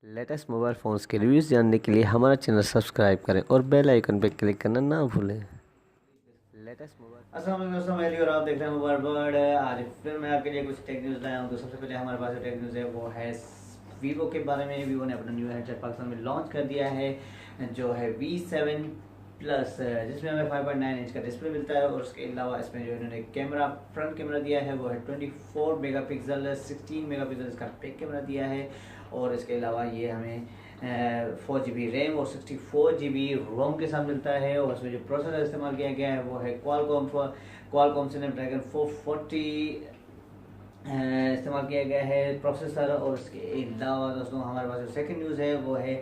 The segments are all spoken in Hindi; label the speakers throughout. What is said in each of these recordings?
Speaker 1: लेटेस्ट मोबाइल फ़ोन्स के रिव्यूज़ जानने के लिए हमारा चैनल सब्सक्राइब करें और बेल आइकन पर क्लिक करना ना भूलें। लेटेस्ट मोबाइल
Speaker 2: अस्सलाम वालेकुम दोस्तों, मैं और आप देख रहे हैं मोबाइल वर्ल्ड। आज फिर मैं आपके लिए कुछ टेक न्यूज़ लाया हूँ। तो सबसे पहले हमारे पास जो टेक न्यूज़ है वो है वीवो के बारे में। वीवो ने अपना न्यू हेडसेट पाकिस्तान में लॉन्च कर दिया है जो है V7 प्लस, जिसमें हमें 5.9 इंच का डिस्प्ले मिलता है। और उसके अलावा इसमें जो इन्होंने कैमरा फ्रंट कैमरा दिया है वो है 24 मेगापिक्सल, 16 मेगापिक्सल इसका बैक कैमरा दिया है। और इसके अलावा ये हमें 4GB रैम और 64GB रोम के साथ मिलता है। और उसमें जो प्रोसेसर इस्तेमाल किया गया है वो है क्वालकॉम स्नैपड्रैगन 440 इस्तेमाल किया गया है प्रोसेसर। और उसके अलावा दोस्तों हमारे पास जो सेकंड न्यूज़ है वो है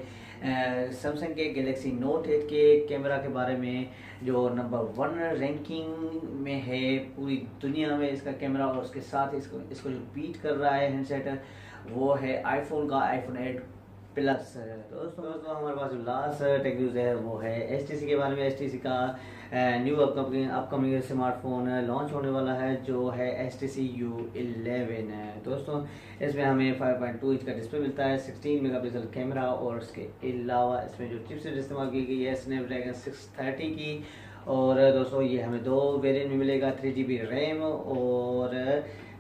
Speaker 2: सैमसंग के गैलेक्सी नोट 8 के कैमरा के बारे में, जो नंबर 1 रैंकिंग में है पूरी दुनिया में इसका कैमरा। और उसके साथ इसको जो बीट कर रहा है हैंडसेट वो है आईफोन का आईफोन 8 प्लस। दोस्तों हमारे पास जो लास्ट टेक न्यूज़ है वो है HTC के बारे में। HTC का न्यू अपकमिंग स्मार्टफोन लॉन्च होने वाला है जो है HTC U11 है। दोस्तों इसमें हमें 5.2 इंच का डिस्प्ले मिलता है, 16 मेगापिक्सल कैमरा। और उसके अलावा इसमें जो चिपसेट इस्तेमाल की गई है स्नैपड्रैगन 630 की। और दोस्तों ये हमें 2 वेरिएंट में मिलेगा, 3GB रैम और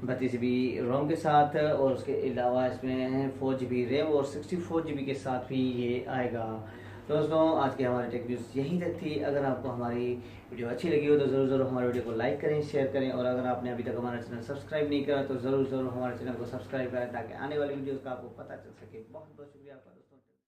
Speaker 2: 32GB रोम के साथ। और उसके अलावा इसमें 4GB रैम और 64GB के साथ भी ये आएगा। दोस्तों आज की हमारी टेक न्यूज़ यहीं तक थी। अगर आपको हमारी वीडियो अच्छी लगी हो तो ज़रूर हमारे वीडियो को लाइक करें, शेयर करें। और अगर आपने अभी तक हमारा चैनल सब्सक्राइब नहीं करा तो ज़रूर हमारे चैनल को सब्सक्राइब करें ताकि आने वाली वीडियोज़ का आपको पता चल सके। बहुत बहुत शुक्रिया आपका।